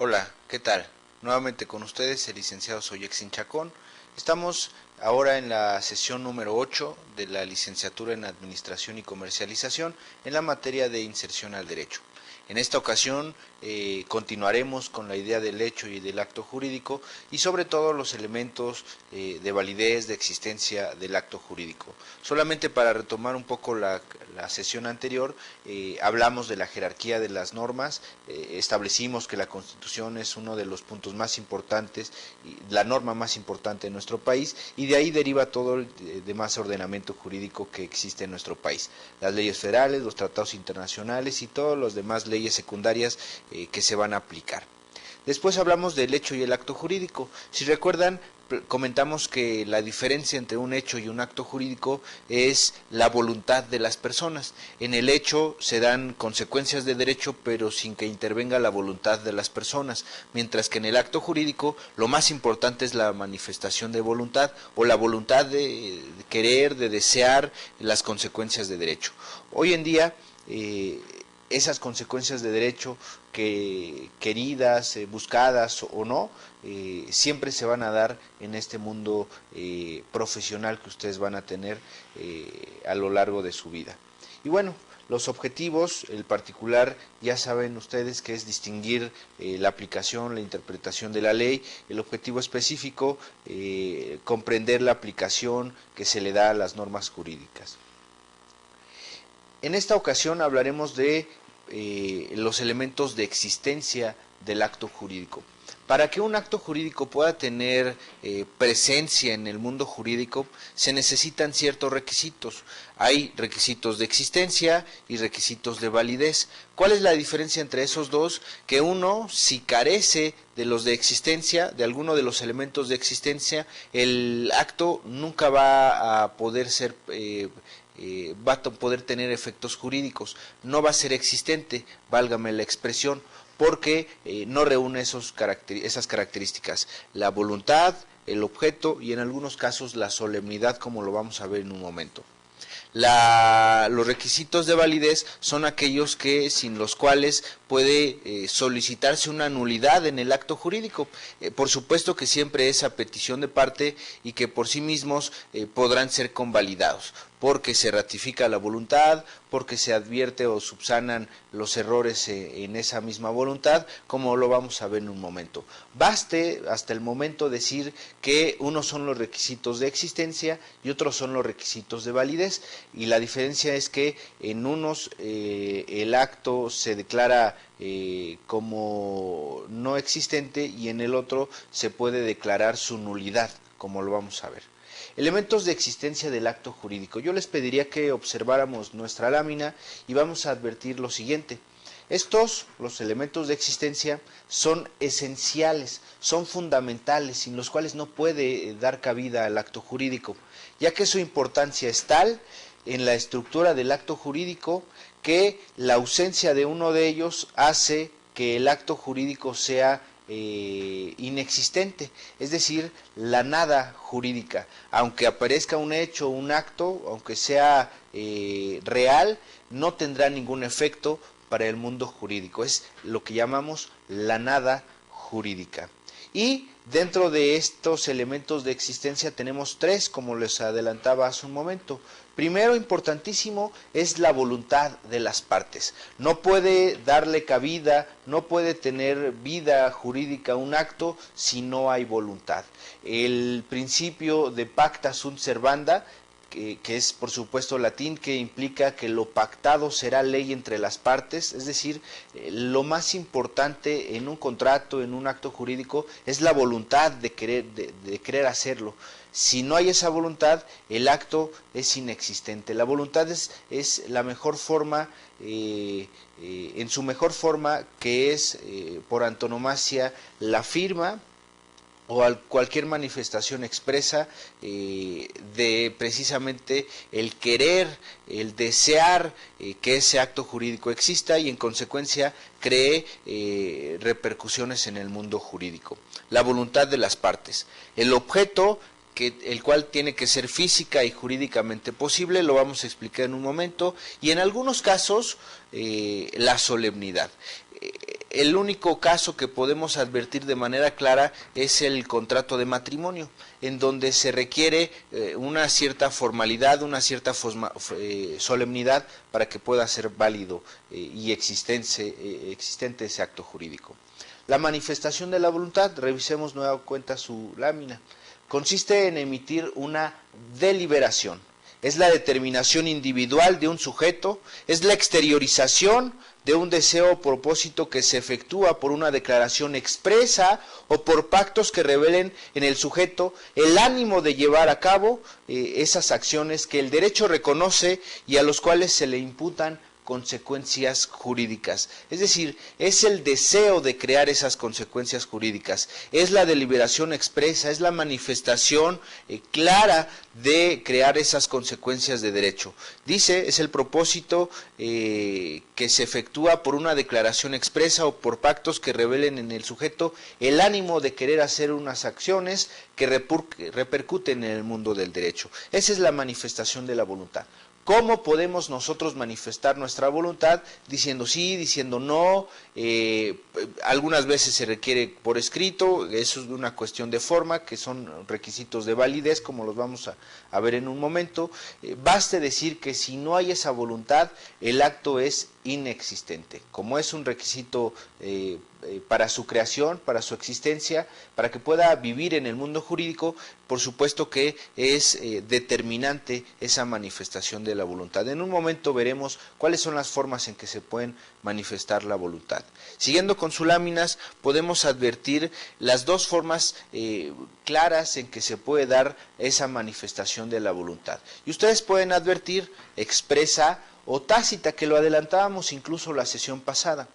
Hola, ¿qué tal? Nuevamente con ustedes el licenciado Soyexin Chacón. Estamos ahora en la sesión número 8 de la licenciatura en Administración y Comercialización en la materia de inserción al derecho. En esta ocasión continuaremos con la idea del hecho y del acto jurídico y sobre todo los elementos de validez, de existencia del acto jurídico. Solamente para retomar un poco la sesión anterior, hablamos de la jerarquía de las normas, establecimos que la Constitución es uno de los puntos más importantes, la norma más importante en nuestro país, y de ahí deriva todo el demás ordenamiento jurídico que existe en nuestro país. Las leyes federales, los tratados internacionales y todas las demás leyes secundarias que se van a aplicar. Después hablamos del hecho y el acto jurídico. Si recuerdan, comentamos que la diferencia entre un hecho y un acto jurídico es la voluntad de las personas. En el hecho se dan consecuencias de derecho, pero sin que intervenga la voluntad de las personas, mientras que en el acto jurídico lo más importante es la manifestación de voluntad o la voluntad de querer, de desear las consecuencias de derecho. Hoy en día, esas consecuencias de derecho que queridas, buscadas o no, siempre se van a dar en este mundo profesional que ustedes van a tener a lo largo de su vida. Y bueno, los objetivos, el particular, ya saben ustedes que es distinguir la aplicación, la interpretación de la ley. El objetivo específico, comprender la aplicación que se le da a las normas jurídicas. En esta ocasión hablaremos de los elementos de existencia del acto jurídico. Para que un acto jurídico pueda tener presencia en el mundo jurídico, se necesitan ciertos requisitos. Hay requisitos de existencia y requisitos de validez. ¿Cuál es la diferencia entre esos dos? Que uno, si carece de los de existencia, de alguno de los elementos de existencia, el acto nunca va a poder ser va a poder tener efectos jurídicos, no va a ser existente, válgame la expresión, porque no reúne esas características, la voluntad, el objeto y en algunos casos la solemnidad, como lo vamos a ver en un momento. Los requisitos de validez son aquellos que sin los cuales puede solicitarse una nulidad en el acto jurídico. Por supuesto que siempre es a petición de parte y que por sí mismos podrán ser convalidados, porque se ratifica la voluntad, porque se advierte o subsanan los errores en esa misma voluntad, como lo vamos a ver en un momento. Baste hasta el momento decir que unos son los requisitos de existencia y otros son los requisitos de validez, y la diferencia es que en unos el acto se declara como no existente y en el otro se puede declarar su nulidad, como lo vamos a ver. Elementos de existencia del acto jurídico. Yo les pediría que observáramos nuestra lámina y vamos a advertir lo siguiente. Estos, los elementos de existencia, son esenciales, son fundamentales, sin los cuales no puede dar cabida al acto jurídico, ya que su importancia es tal en la estructura del acto jurídico que la ausencia de uno de ellos hace que el acto jurídico sea inexistente, es decir, la nada jurídica. Aunque aparezca un hecho, un acto, aunque sea real, no tendrá ningún efecto para el mundo jurídico. Es lo que llamamos la nada jurídica. Y dentro de estos elementos de existencia tenemos tres, como les adelantaba hace un momento. Primero, importantísimo, es la voluntad de las partes. No puede darle cabida, no puede tener vida jurídica un acto si no hay voluntad. El principio de pacta sunt servanda, que es por supuesto latín, que implica que lo pactado será ley entre las partes, es decir, lo más importante en un contrato, en un acto jurídico, es la voluntad de querer hacerlo. Si no hay esa voluntad, el acto es inexistente. La voluntad es la mejor forma, en su mejor forma, que es por antonomasia la firma o cualquier manifestación expresa de precisamente el querer, el desear que ese acto jurídico exista y en consecuencia cree repercusiones en el mundo jurídico. La voluntad de las partes. El objeto, el cual tiene que ser física y jurídicamente posible, lo vamos a explicar en un momento, y en algunos casos la solemnidad. El único caso que podemos advertir de manera clara es el contrato de matrimonio, en donde se requiere una cierta formalidad, una cierta solemnidad para que pueda ser válido y existente ese acto jurídico. La manifestación de la voluntad, revisemos nueva cuenta su lámina, consiste en emitir una deliberación. Es la determinación individual de un sujeto, es la exteriorización de un deseo o propósito que se efectúa por una declaración expresa o por pactos que revelen en el sujeto el ánimo de llevar a cabo esas acciones que el derecho reconoce y a los cuales se le imputan consecuencias jurídicas. Es decir, es el deseo de crear esas consecuencias jurídicas, es la deliberación expresa, es la manifestación clara de crear esas consecuencias de derecho. Dice, es el propósito que se efectúa por una declaración expresa o por pactos que revelen en el sujeto el ánimo de querer hacer unas acciones que repercuten en el mundo del derecho. Esa es la manifestación de la voluntad. ¿Cómo podemos nosotros manifestar nuestra voluntad? Diciendo sí, diciendo no, algunas veces se requiere por escrito, eso es una cuestión de forma, que son requisitos de validez, como los vamos a ver en un momento. Baste decir que si no hay esa voluntad, el acto es inexistente. Como es un requisito para su creación, para su existencia, para que pueda vivir en el mundo jurídico, por supuesto que es determinante esa manifestación de la voluntad. En un momento veremos cuáles son las formas en que se pueden manifestar la voluntad. Siguiendo con sus láminas, podemos advertir las dos formas claras en que se puede dar esa manifestación de la voluntad. Y ustedes pueden advertir expresa o tácita, que lo adelantábamos incluso la sesión pasada.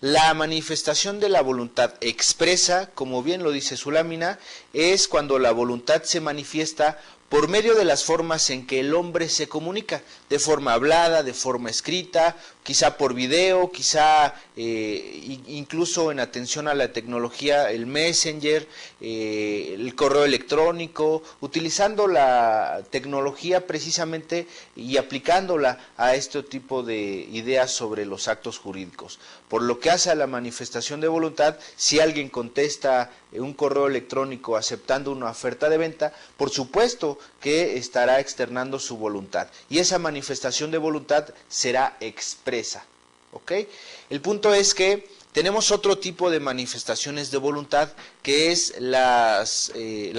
La manifestación de la voluntad expresa, como bien lo dice su lámina, es cuando la voluntad se manifiesta por medio de las formas en que el hombre se comunica, de forma hablada, de forma escrita, quizá por video, quizá incluso en atención a la tecnología, el Messenger, el correo electrónico, utilizando la tecnología precisamente y aplicándola a este tipo de ideas sobre los actos jurídicos. Por lo que hace a la manifestación de voluntad, si alguien contesta un correo electrónico aceptando una oferta de venta, por supuesto que estará externando su voluntad. Y esa manifestación de voluntad será expresa. ¿Ok? El punto es que tenemos otro tipo de manifestaciones de voluntad, que es la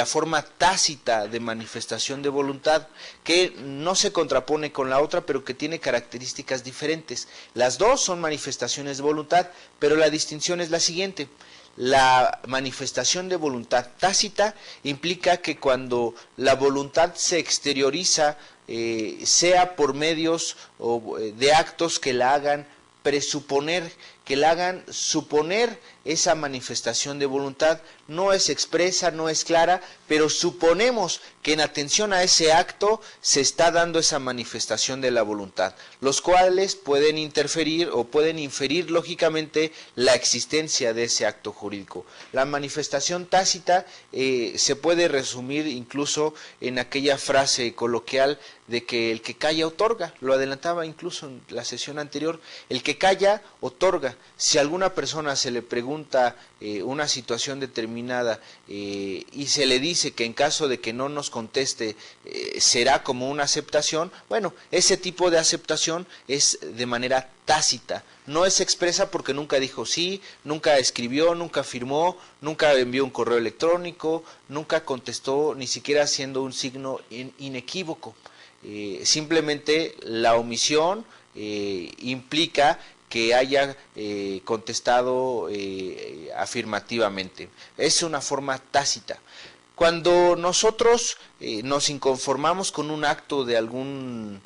forma tácita de manifestación de voluntad, que no se contrapone con la otra, pero que tiene características diferentes. Las dos son manifestaciones de voluntad, pero la distinción es la siguiente. La manifestación de voluntad tácita implica que cuando la voluntad se exterioriza, sea por medios de actos que la hagan presuponer, que la hagan suponer esa manifestación de voluntad. No es expresa, no es clara, pero suponemos que en atención a ese acto se está dando esa manifestación de la voluntad, los cuales pueden interferir o pueden inferir lógicamente la existencia de ese acto jurídico. La manifestación tácita se puede resumir incluso en aquella frase coloquial de que el que calla otorga, lo adelantaba incluso en la sesión anterior, el que calla otorga. Si a alguna persona se le pregunta una situación determinada y se le dice que en caso de que no nos conteste será como una aceptación, bueno, ese tipo de aceptación es de manera tácita, no es expresa porque nunca dijo sí, nunca escribió, nunca firmó, nunca envió un correo electrónico, nunca contestó, ni siquiera haciendo un signo inequívoco. Simplemente la omisión implica que haya contestado afirmativamente. Es una forma tácita. Cuando nosotros nos inconformamos con un acto de algún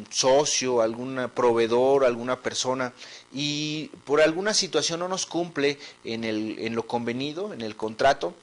socio, algún proveedor, alguna persona, y por alguna situación no nos cumple en lo convenido, en el contrato,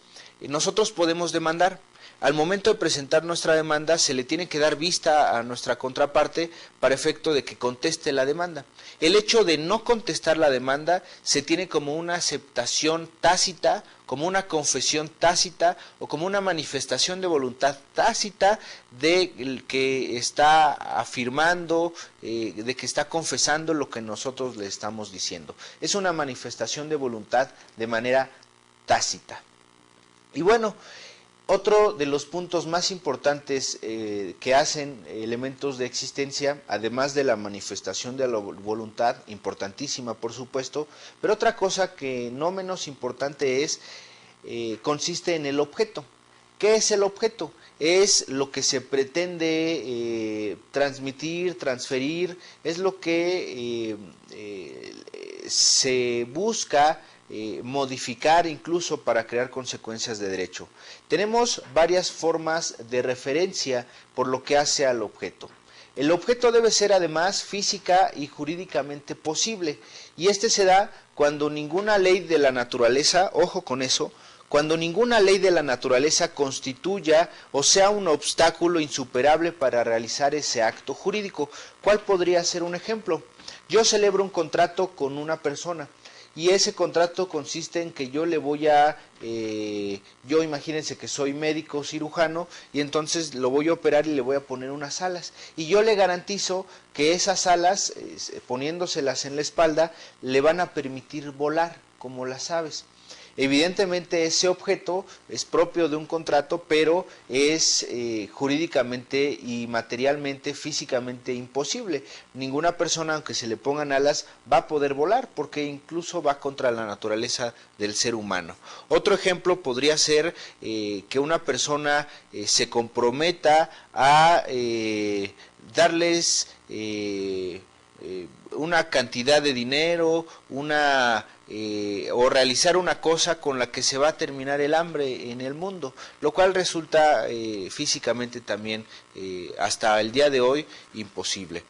nosotros podemos demandar. al momento de presentar nuestra demanda se le tiene que dar vista a nuestra contraparte para efecto de que conteste la demanda. El hecho de no contestar la demanda se tiene como una aceptación tácita, como una confesión tácita o como una manifestación de voluntad tácita de que está afirmando, de que está confesando lo que nosotros le estamos diciendo. Es una manifestación de voluntad de manera tácita. Y bueno, otro de los puntos más importantes que hacen elementos de existencia, además de la manifestación de la voluntad, importantísima por supuesto, pero otra cosa que no menos importante es, consiste en el objeto. ¿Qué es el objeto? Es lo que se pretende transmitir, transferir, es lo que se busca modificar incluso para crear consecuencias de derecho. Tenemos varias formas de referencia por lo que hace al objeto. El objeto debe ser además física y jurídicamente posible, y este se da cuando ninguna ley de la naturaleza, ojo con eso, cuando ninguna ley de la naturaleza constituya o sea un obstáculo insuperable para realizar ese acto jurídico. ¿Cuál podría ser un ejemplo? Yo celebro un contrato con una persona, y ese contrato consiste en que yo le voy a, yo imagínense que soy médico cirujano y entonces lo voy a operar y le voy a poner unas alas. Y yo le garantizo que esas alas, poniéndoselas en la espalda, le van a permitir volar como las aves. Evidentemente ese objeto es propio de un contrato, pero es jurídicamente y materialmente, físicamente imposible. Ninguna persona, aunque se le pongan alas, va a poder volar, porque incluso va contra la naturaleza del ser humano. Otro ejemplo podría ser que una persona se comprometa a darles una cantidad de dinero, o realizar una cosa con la que se va a terminar el hambre en el mundo, lo cual resulta físicamente también hasta el día de hoy imposible.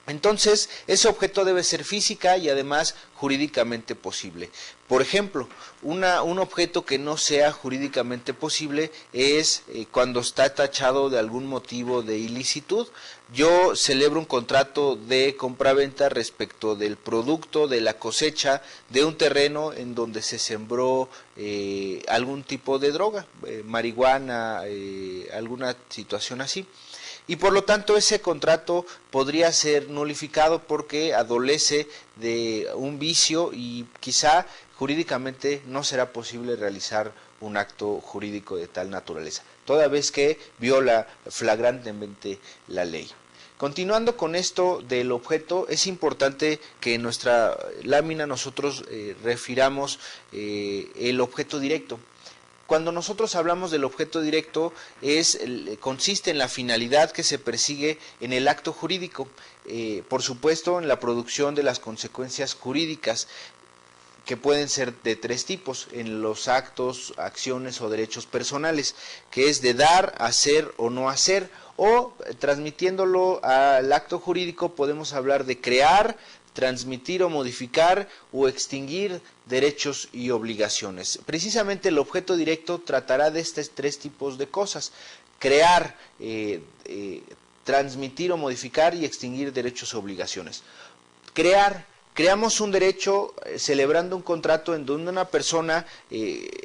Entonces, ese objeto debe ser física y además jurídicamente posible. Por ejemplo, un objeto que no sea jurídicamente posible es cuando está tachado de algún motivo de ilicitud. Yo celebro un contrato de compraventa respecto del producto, de la cosecha, de un terreno en donde se sembró algún tipo de droga, marihuana, alguna situación así. Y por lo tanto ese contrato podría ser nulificado porque adolece de un vicio y quizá jurídicamente no será posible realizar un acto jurídico de tal naturaleza, toda vez que viola flagrantemente la ley. Continuando con esto del objeto, es importante que en nuestra lámina nosotros refiramos el objeto directo. Cuando nosotros hablamos del objeto directo, consiste en la finalidad que se persigue en el acto jurídico, por supuesto en la producción de las consecuencias jurídicas, que pueden ser de tres tipos, en los actos, acciones o derechos personales, que es de dar, hacer o no hacer, o transmitiéndolo al acto jurídico podemos hablar de crear, transmitir o modificar o extinguir derechos y obligaciones. Precisamente el objeto directo tratará de estos tres tipos de cosas: crear, transmitir o modificar y extinguir derechos y obligaciones. Creamos un derecho celebrando un contrato en donde una persona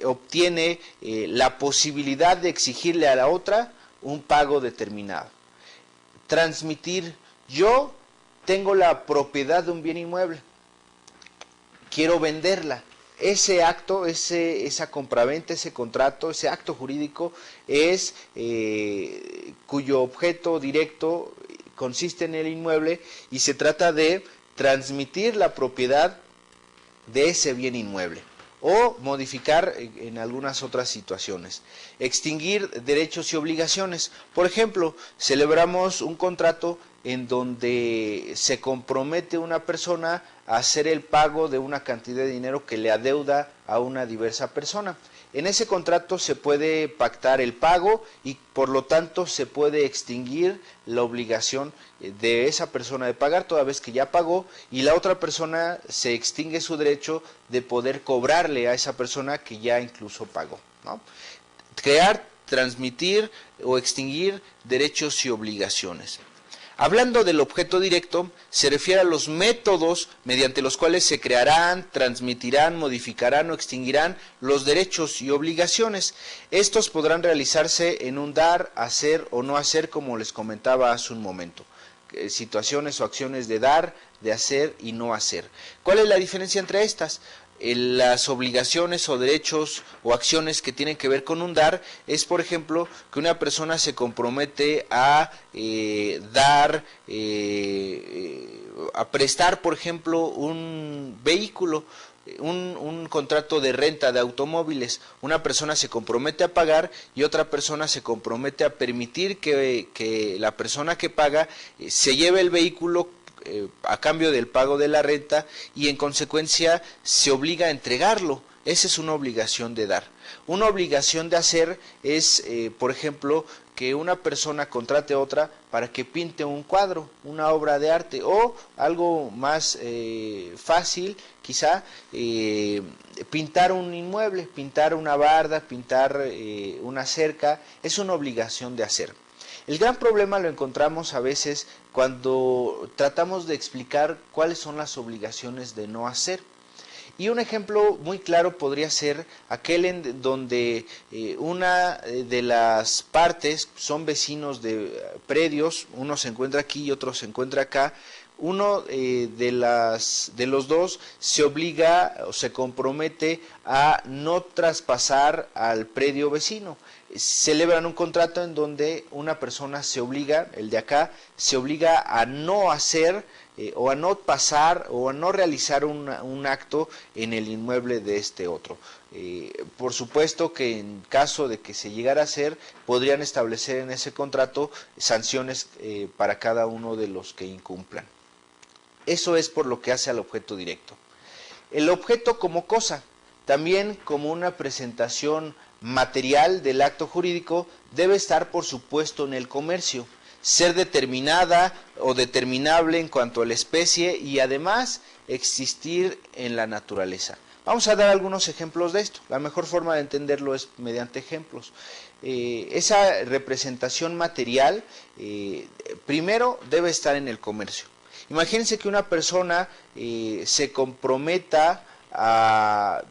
obtiene la posibilidad de exigirle a la otra un pago determinado. Transmitir: yo tengo la propiedad de un bien inmueble, quiero venderla. Ese acto, esa compraventa, ese contrato, ese acto jurídico es cuyo objeto directo consiste en el inmueble y se trata de transmitir la propiedad de ese bien inmueble o modificar en algunas otras situaciones. Extinguir derechos y obligaciones. Por ejemplo, celebramos un contrato en donde se compromete una persona a hacer el pago de una cantidad de dinero que le adeuda a una diversa persona. En ese contrato se puede pactar el pago y por lo tanto se puede extinguir la obligación de esa persona de pagar, toda vez que ya pagó, y la otra persona se extingue su derecho de poder cobrarle a esa persona que ya incluso pagó, ¿no? Crear transmitir o extinguir derechos y obligaciones. Hablando del objeto directo, se refiere a los métodos mediante los cuales se crearán, transmitirán, modificarán o extinguirán los derechos y obligaciones. Estos podrán realizarse en un dar, hacer o no hacer, como les comentaba hace un momento. Situaciones o acciones de dar, de hacer y no hacer. ¿Cuál es la diferencia entre estas? Las obligaciones o derechos o acciones que tienen que ver con un dar es, por ejemplo, que una persona se compromete a dar, a prestar, por ejemplo, un vehículo, un contrato de renta de automóviles. Una persona se compromete a pagar y otra persona se compromete a permitir que la persona que paga se lleve el vehículo a cambio del pago de la renta y en consecuencia se obliga a entregarlo. Esa es una obligación de dar. Una obligación de hacer es, por ejemplo, que una persona contrate a otra para que pinte un cuadro, una obra de arte, o algo más fácil, quizá, pintar un inmueble, pintar una barda, pintar una cerca, es una obligación de hacer. El gran problema lo encontramos a veces cuando tratamos de explicar cuáles son las obligaciones de no hacer. Y un ejemplo muy claro podría ser aquel en donde una de las partes son vecinos de predios, uno se encuentra aquí y otro se encuentra acá. Uno de los dos se obliga o se compromete a no traspasar al predio vecino. Celebran un contrato en donde una persona se obliga, el de acá, se obliga a no hacer o a no pasar o a no realizar un acto en el inmueble de este otro. Por supuesto que en caso de que se llegara a hacer, podrían establecer en ese contrato sanciones para cada uno de los que incumplan. Eso es por lo que hace al objeto directo. El objeto como cosa, también como una presentación material del acto jurídico, debe estar por supuesto en el comercio, ser determinada o determinable en cuanto a la especie y además existir en la naturaleza. Vamos a dar algunos ejemplos de esto. La mejor forma de entenderlo es mediante ejemplos. Esa representación material primero debe estar en el comercio. Imagínense que una persona se comprometa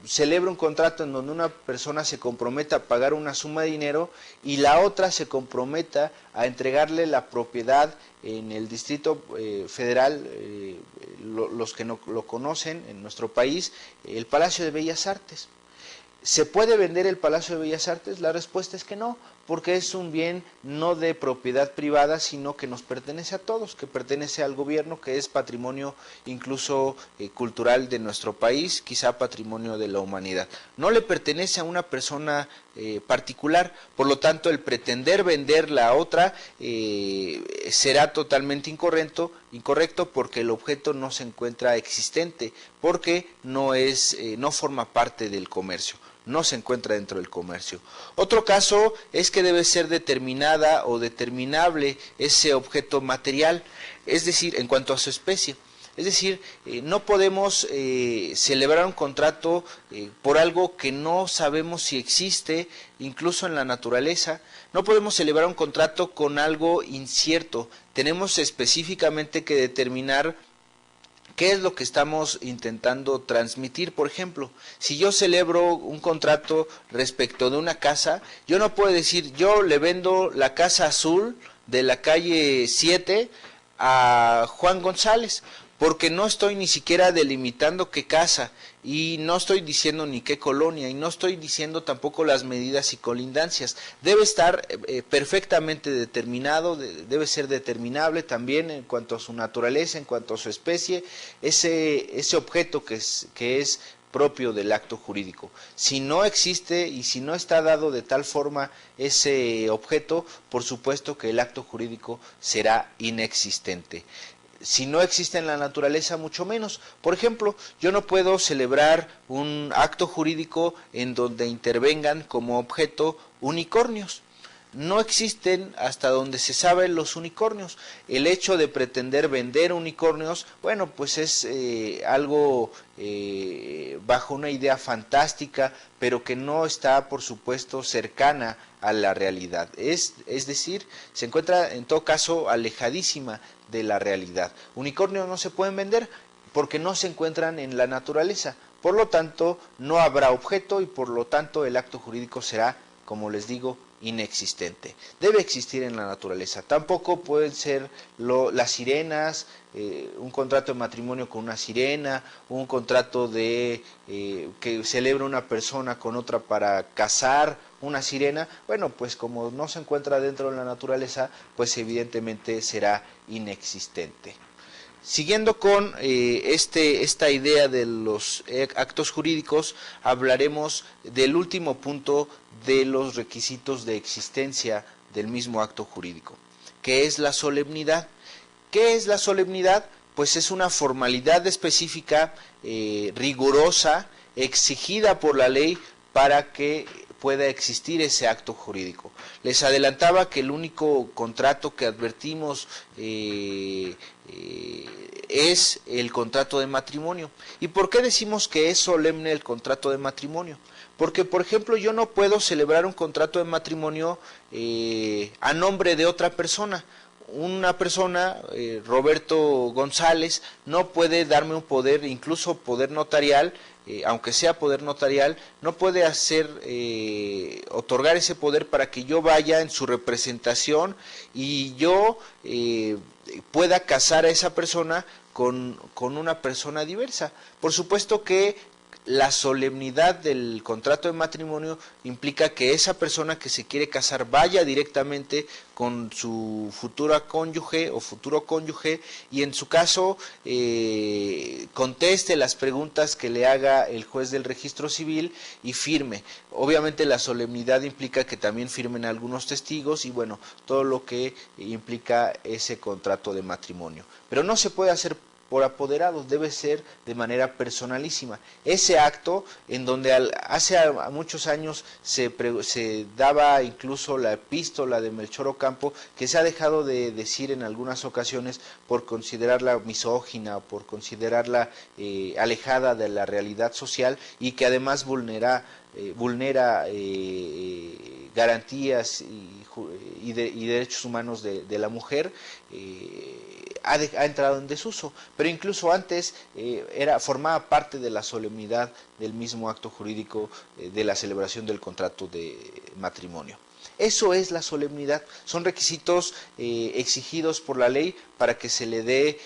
celebra un contrato en donde una persona se compromete a pagar una suma de dinero y la otra se comprometa a entregarle la propiedad en el Distrito Federal, los que no lo conocen en nuestro país, el Palacio de Bellas Artes. ¿Se puede vender el Palacio de Bellas Artes? La respuesta es que no, porque es un bien no de propiedad privada, sino que nos pertenece a todos, que pertenece al gobierno, que es patrimonio incluso cultural de nuestro país, quizá patrimonio de la humanidad. No le pertenece a una persona particular, por lo tanto el pretender venderla a otra será totalmente incorrecto porque el objeto no se encuentra existente, porque no forma parte del comercio. No se encuentra dentro del comercio. Otro caso es que debe ser determinada o determinable ese objeto material, es decir, en cuanto a su especie. Es decir, no podemos celebrar un contrato por algo que no sabemos si existe, incluso en la naturaleza. No podemos celebrar un contrato con algo incierto. Tenemos específicamente que determinar ¿qué es lo que estamos intentando transmitir? Por ejemplo, si yo celebro un contrato respecto de una casa, yo no puedo decir, yo le vendo la casa azul de la calle 7 a Juan González, porque no estoy ni siquiera delimitando qué casa, y no estoy diciendo ni qué colonia, y no estoy diciendo tampoco las medidas y colindancias. Debe estar perfectamente determinado, debe ser determinable también en cuanto a su naturaleza, en cuanto a su especie, ese objeto que es propio del acto jurídico. Si no existe y si no está dado de tal forma ese objeto, por supuesto que el acto jurídico será inexistente. Si no existe en la naturaleza, mucho menos. Por ejemplo, yo no puedo celebrar un acto jurídico en donde intervengan como objeto unicornios. no existen hasta donde se sabe los unicornios. El hecho de pretender vender unicornios, bueno, pues es algo bajo una idea fantástica, pero que no está, por supuesto, cercana a la realidad. Es decir, se encuentra en todo caso alejadísima de la realidad. Unicornios no se pueden vender porque no se encuentran en la naturaleza. Por lo tanto, no habrá objeto y por lo tanto el acto jurídico será, como les digo, inexistente. Debe existir en la naturaleza. Tampoco pueden ser las sirenas, un contrato de matrimonio con una sirena, un contrato de que celebra una persona con otra para cazar una sirena. Bueno, pues como no se encuentra dentro de la naturaleza, pues evidentemente será inexistente. Siguiendo con esta idea de los actos jurídicos, hablaremos del último punto de los requisitos de existencia del mismo acto jurídico, que es la solemnidad. ¿Qué es la solemnidad? Pues es una formalidad específica, rigurosa, exigida por la ley para que pueda existir ese acto jurídico. Les adelantaba que el único contrato que advertimos es el contrato de matrimonio. ¿Y por qué decimos que es solemne el contrato de matrimonio? Porque, por ejemplo, yo no puedo celebrar un contrato de matrimonio a nombre de otra persona. Una persona, Roberto González, no puede darme un poder, incluso poder notarial, aunque sea poder notarial, no puede otorgar ese poder para que yo vaya en su representación y yo pueda casar a esa persona con una persona diversa. Por supuesto que la solemnidad del contrato de matrimonio implica que esa persona que se quiere casar vaya directamente con su futura cónyuge o futuro cónyuge y en su caso conteste las preguntas que le haga el juez del registro civil y firme. Obviamente la solemnidad implica que también firmen algunos testigos y bueno, todo lo que implica ese contrato de matrimonio. Pero no se puede hacer por apoderados, debe ser de manera personalísima. Ese acto en donde hace muchos años se daba incluso la epístola de Melchor Ocampo, que se ha dejado de decir en algunas ocasiones por considerarla misógina, por considerarla alejada de la realidad social y que además vulnera garantías y derechos humanos de la mujer, ha entrado en desuso, pero incluso antes formaba parte de la solemnidad del mismo acto jurídico de la celebración del contrato de matrimonio. Eso es la solemnidad, son requisitos exigidos por la ley para que se le dé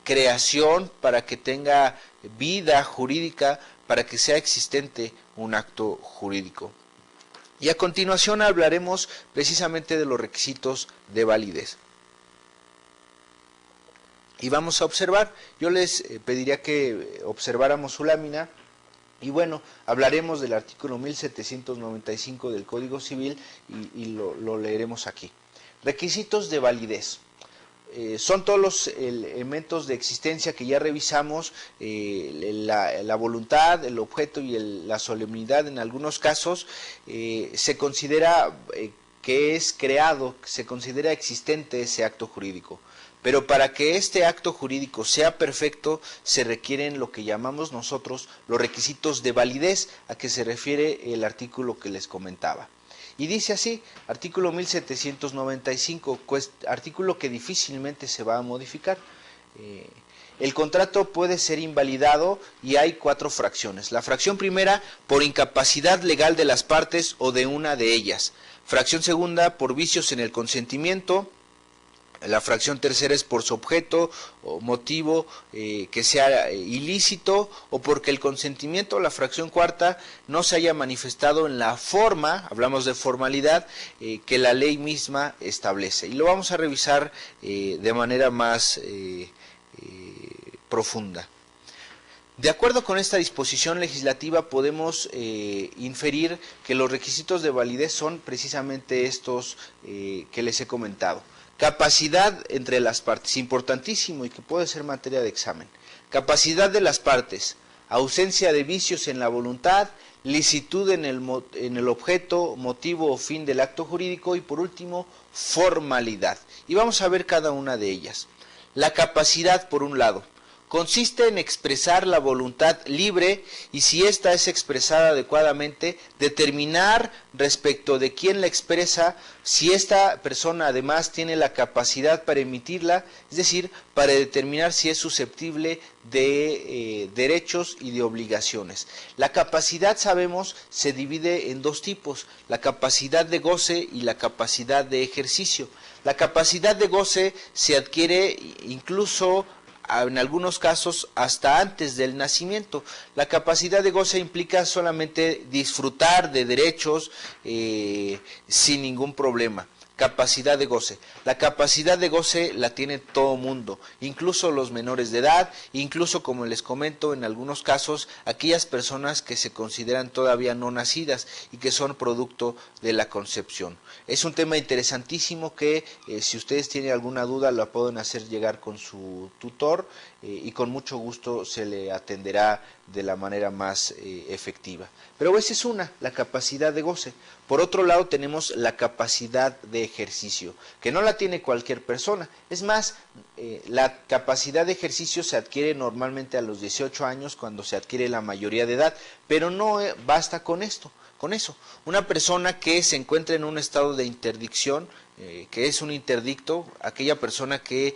creación, para que tenga vida jurídica, para que sea existente un acto jurídico. Y a continuación hablaremos precisamente de los requisitos de validez. Y vamos a observar, yo les pediría que observáramos su lámina y bueno, hablaremos del artículo 1795 del Código Civil y lo leeremos aquí. Requisitos de validez. Son todos los elementos de existencia que ya revisamos, la voluntad, el objeto y la solemnidad. En algunos casos se considera que es creado, se considera existente ese acto jurídico. Pero para que este acto jurídico sea perfecto, se requieren lo que llamamos nosotros los requisitos de validez, a que se refiere el artículo que les comentaba. Y dice así, artículo 1795, artículo que difícilmente se va a modificar. El contrato puede ser invalidado y hay 4 fracciones. La fracción primera, por incapacidad legal de las partes o de una de ellas. Fracción segunda, por vicios en el consentimiento. La fracción tercera es por su objeto o motivo que sea ilícito o porque el consentimiento, la fracción cuarta, no se haya manifestado en la forma, hablamos de formalidad, que la ley misma establece. Y lo vamos a revisar de manera más profunda. De acuerdo con esta disposición legislativa podemos inferir que los requisitos de validez son precisamente estos que les he comentado. Capacidad entre las partes, importantísimo y que puede ser materia de examen. Capacidad de las partes, ausencia de vicios en la voluntad, licitud en el objeto, motivo o fin del acto jurídico y por último, formalidad. Y vamos a ver cada una de ellas. La capacidad, por un lado, consiste en expresar la voluntad libre y si ésta es expresada adecuadamente, determinar respecto de quién la expresa, si esta persona además tiene la capacidad para emitirla, es decir, para determinar si es susceptible de derechos y de obligaciones. La capacidad, sabemos, se divide en dos tipos, la capacidad de goce y la capacidad de ejercicio. La capacidad de goce se adquiere incluso en algunos casos hasta antes del nacimiento. La capacidad de goce implica solamente disfrutar de derechos sin ningún problema. Capacidad de goce. La capacidad de goce la tiene todo mundo, incluso los menores de edad, incluso, como les comento, en algunos casos, aquellas personas que se consideran todavía no nacidas y que son producto de la concepción. Es un tema interesantísimo que si ustedes tienen alguna duda la pueden hacer llegar con su tutor y con mucho gusto se le atenderá de la manera más efectiva. Pero esa es una, la capacidad de goce. Por otro lado tenemos la capacidad de ejercicio, que no la tiene cualquier persona. Es más, la capacidad de ejercicio se adquiere normalmente a los 18 años cuando se adquiere la mayoría de edad, pero no basta con esto. Con eso, una persona que se encuentra en un estado de interdicción, que es un interdicto, aquella persona que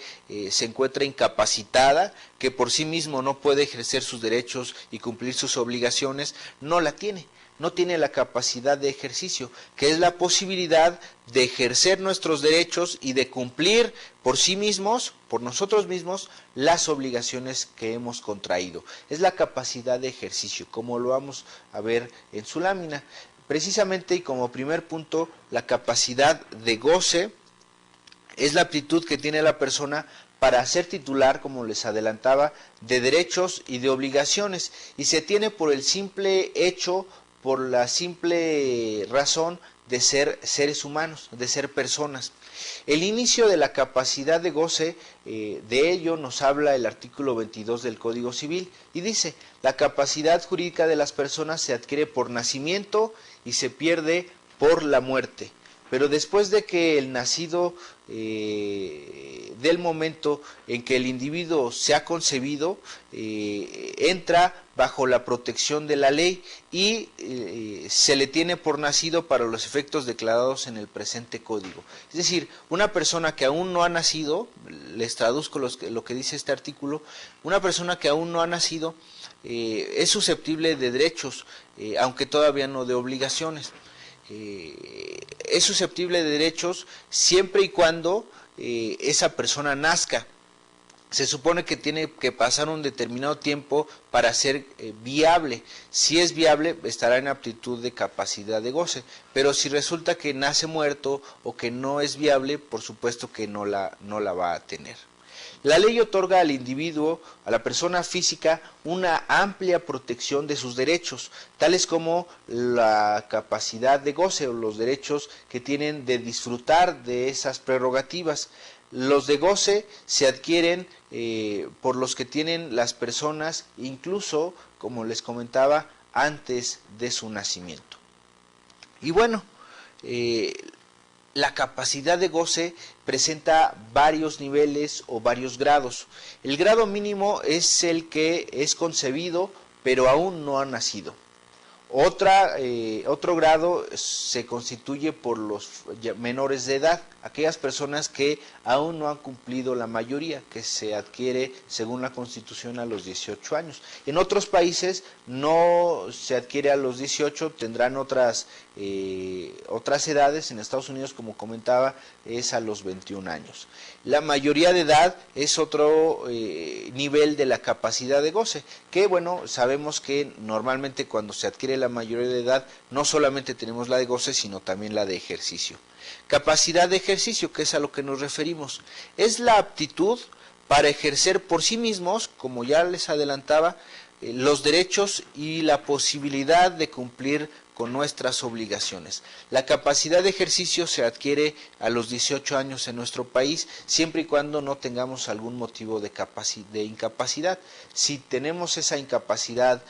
se encuentra incapacitada, que por sí mismo no puede ejercer sus derechos y cumplir sus obligaciones, no la tiene. No tiene la capacidad de ejercicio, que es la posibilidad de ejercer nuestros derechos y de cumplir por sí mismos, por nosotros mismos, las obligaciones que hemos contraído. Es la capacidad de ejercicio, como lo vamos a ver en su lámina. Precisamente y como primer punto, la capacidad de goce es la aptitud que tiene la persona para ser titular, como les adelantaba, de derechos y de obligaciones, y se tiene por el simple hecho, por la simple razón de ser seres humanos, de ser personas. El inicio de la capacidad de goce, de ello nos habla el artículo 22 del Código Civil y dice, la capacidad jurídica de las personas se adquiere por nacimiento y se pierde por la muerte. Pero después de que el nacido, del momento en que el individuo se ha concebido, entra bajo la protección de la ley y se le tiene por nacido para los efectos declarados en el presente código. Es decir, una persona que aún no ha nacido, les traduzco lo que dice este artículo, una persona que aún no ha nacido es susceptible de derechos, aunque todavía no de obligaciones. Es susceptible de derechos siempre y cuando esa persona nazca. Se supone que tiene que pasar un determinado tiempo para ser viable. Si es viable, estará en aptitud de capacidad de goce. Pero si resulta que nace muerto o que no es viable, por supuesto que no la va a tener. La ley otorga al individuo, a la persona física, una amplia protección de sus derechos, tales como la capacidad de goce o los derechos que tienen de disfrutar de esas prerrogativas. Los de goce se adquieren por los que tienen las personas, incluso, como les comentaba, antes de su nacimiento. Y bueno, la capacidad de goce presenta varios niveles o varios grados. El grado mínimo es el que es concebido pero aún no ha nacido. Otro grado se constituye por los menores de edad, aquellas personas que aún no han cumplido la mayoría, que se adquiere según la Constitución a los 18 años. En otros países no se adquiere a los 18, tendrán otras edades. En Estados Unidos, como comentaba, es a los 21 años. La mayoría de edad es otro nivel de la capacidad de goce, que bueno, sabemos que normalmente cuando se adquiere la mayoría de edad, no solamente tenemos la de goce, sino también la de ejercicio. Capacidad de ejercicio, que es a lo que nos referimos, es la aptitud para ejercer por sí mismos, como ya les adelantaba, los derechos y la posibilidad de cumplir con nuestras obligaciones. La capacidad de ejercicio se adquiere a los 18 años en nuestro país, siempre y cuando no tengamos algún motivo de incapacidad. Si tenemos esa incapacidad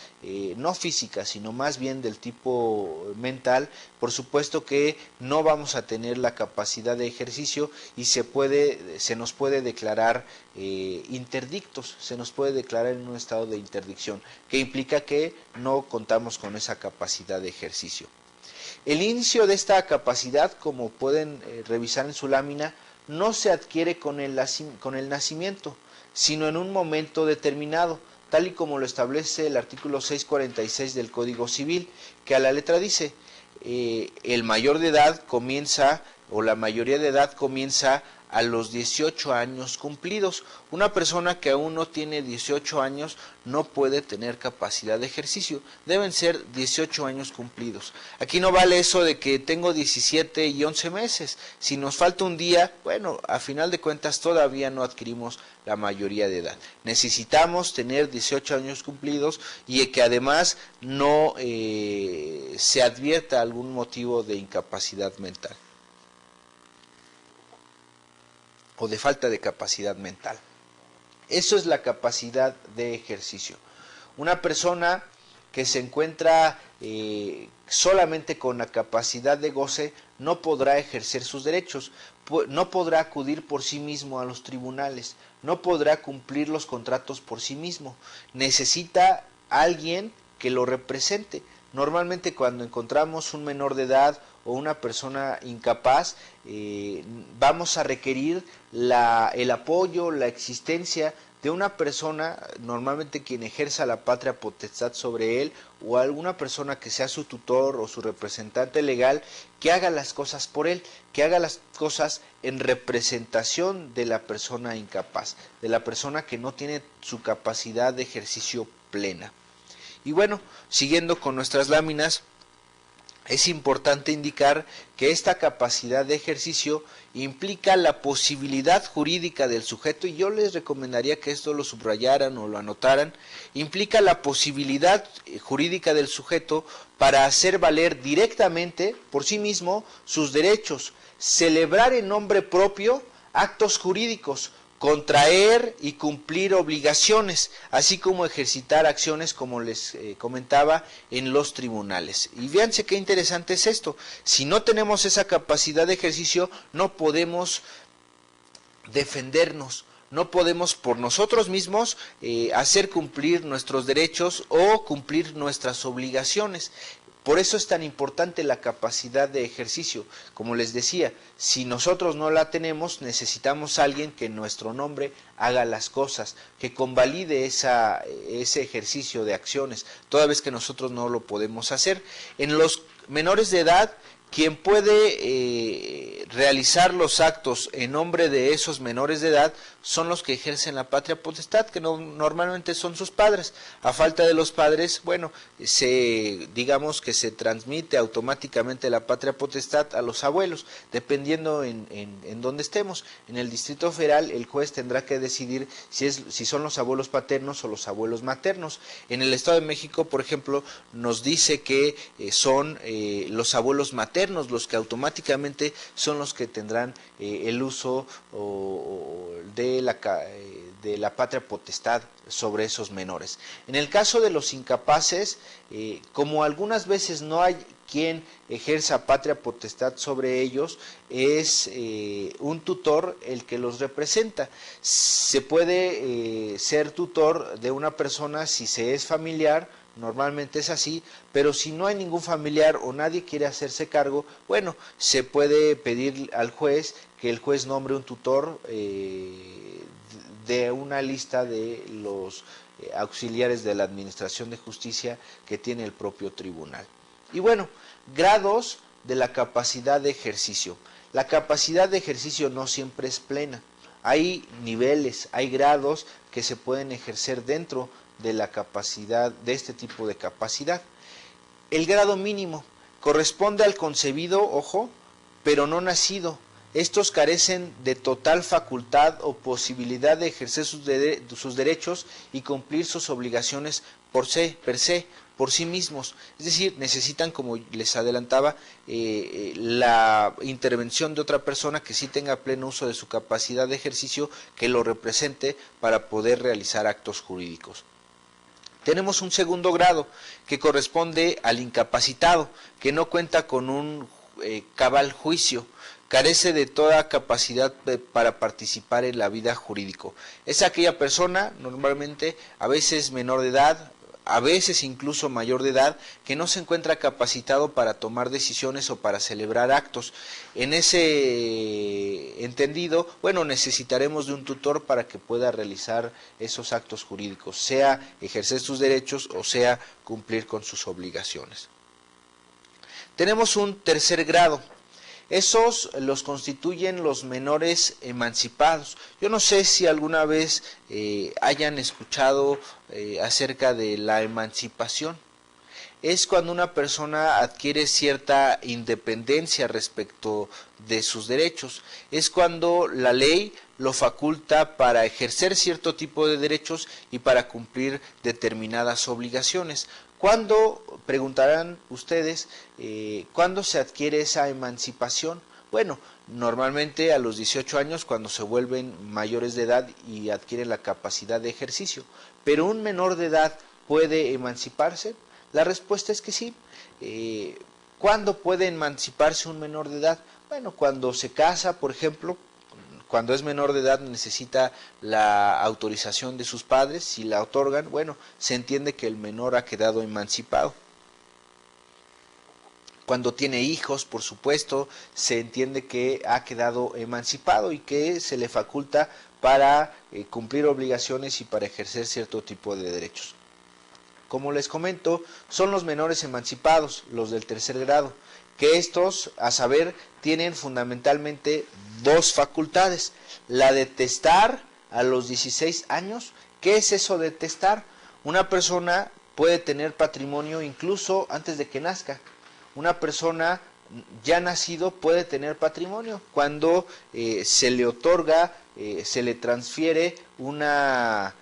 no física, sino más bien del tipo mental, por supuesto que no vamos a tener la capacidad de ejercicio y se nos puede declarar interdictos, se nos puede declarar en un estado de interdicción, que implica que no contamos con esa capacidad de ejercicio. El inicio de esta capacidad, como pueden revisar en su lámina, no se adquiere con el nacimiento, sino en un momento determinado, tal y como lo establece el artículo 646 del Código Civil, que a la letra dice, el mayor de edad comienza, o la mayoría de edad comienza a los 18 años cumplidos. Una persona que aún no tiene 18 años no puede tener capacidad de ejercicio, deben ser 18 años cumplidos. Aquí no vale eso de que tengo 17 y 11 meses, si nos falta un día, bueno, a final de cuentas todavía no adquirimos la mayoría de edad. Necesitamos tener 18 años cumplidos y que además no se advierta algún motivo de incapacidad mental o de falta de capacidad mental. Eso es la capacidad de ejercicio. Una persona que se encuentra solamente con la capacidad de goce no podrá ejercer sus derechos, no podrá acudir por sí mismo a los tribunales, no podrá cumplir los contratos por sí mismo. Necesita alguien que lo represente. Normalmente cuando encontramos un menor de edad o una persona incapaz, vamos a requerir el apoyo, la existencia de una persona, normalmente quien ejerza la patria potestad sobre él, o alguna persona que sea su tutor o su representante legal, que haga las cosas por él, que haga las cosas en representación de la persona incapaz, de la persona que no tiene su capacidad de ejercicio plena. Y bueno, siguiendo con nuestras láminas, es importante indicar que esta capacidad de ejercicio implica la posibilidad jurídica del sujeto, y yo les recomendaría que esto lo subrayaran o lo anotaran, implica la posibilidad jurídica del sujeto para hacer valer directamente por sí mismo sus derechos, celebrar en nombre propio actos jurídicos, contraer y cumplir obligaciones, así como ejercitar acciones, como les comentaba, en los tribunales. Y fíjense qué interesante es esto. Si no tenemos esa capacidad de ejercicio, no podemos defendernos, no podemos por nosotros mismos hacer cumplir nuestros derechos o cumplir nuestras obligaciones. Por eso es tan importante la capacidad de ejercicio. Como les decía, si nosotros no la tenemos, necesitamos a alguien que en nuestro nombre haga las cosas, que convalide ese ejercicio de acciones, toda vez que nosotros no lo podemos hacer. En los menores de edad, quien puede realizar los actos en nombre de esos menores de edad son los que ejercen la patria potestad, que normalmente son sus padres. A falta de los padres, bueno, digamos que se transmite automáticamente la patria potestad a los abuelos, dependiendo en dónde estemos. En el Distrito Federal el juez tendrá que decidir si son los abuelos paternos o los abuelos maternos. En el Estado de México, por ejemplo, nos dice que son los abuelos maternos los que automáticamente son los que tendrán el uso de la patria potestad sobre esos menores. En el caso de los incapaces, como algunas veces no hay quien ejerza patria potestad sobre ellos, es un tutor el que los representa. Se puede ser tutor de una persona si se es familiar, normalmente es así, pero si no hay ningún familiar o nadie quiere hacerse cargo, bueno, se puede pedir al juez que el juez nombre un tutor de una lista de los auxiliares de la Administración de Justicia que tiene el propio tribunal. Y bueno, grados de la capacidad de ejercicio. La capacidad de ejercicio no siempre es plena. Hay niveles, hay grados que se pueden ejercer dentro de la capacidad, de este tipo de capacidad. El grado mínimo corresponde al concebido, ojo, pero no nacido. Estos carecen de total facultad o posibilidad de ejercer sus derechos y cumplir sus obligaciones per se. por sí mismos, es decir, necesitan, como les adelantaba, la intervención de otra persona que sí tenga pleno uso de su capacidad de ejercicio, que lo represente para poder realizar actos jurídicos. Tenemos un segundo grado que corresponde al incapacitado, que no cuenta con un cabal juicio, carece de toda capacidad para participar en la vida jurídico. Es aquella persona, normalmente, a veces menor de edad, a veces incluso mayor de edad, que no se encuentra capacitado para tomar decisiones o para celebrar actos. En ese entendido, bueno, necesitaremos de un tutor para que pueda realizar esos actos jurídicos, sea ejercer sus derechos o sea cumplir con sus obligaciones. Tenemos un tercer grado. Esos los constituyen los menores emancipados. Yo no sé si alguna vez hayan escuchado acerca de la emancipación. Es cuando una persona adquiere cierta independencia respecto de sus derechos. Es cuando la ley lo faculta para ejercer cierto tipo de derechos y para cumplir determinadas obligaciones. ¿Cuándo, preguntarán ustedes, cuándo se adquiere esa emancipación? Bueno, normalmente a los 18 años, cuando se vuelven mayores de edad y adquieren la capacidad de ejercicio. ¿Pero un menor de edad puede emanciparse? La respuesta es que sí. ¿Cuándo puede emanciparse un menor de edad? Bueno, cuando se casa, por ejemplo. Cuando es menor de edad necesita la autorización de sus padres, si la otorgan, bueno, se entiende que el menor ha quedado emancipado. Cuando tiene hijos, por supuesto, se entiende que ha quedado emancipado y que se le faculta para cumplir obligaciones y para ejercer cierto tipo de derechos. Como les comento, son los menores emancipados, los del tercer grado, que estos, a saber, tienen fundamentalmente dos facultades. La de testar a los 16 años. ¿Qué es eso de testar? Una persona puede tener patrimonio incluso antes de que nazca. Una persona ya nacido puede tener patrimonio cuando se le otorga, se le transfiere una...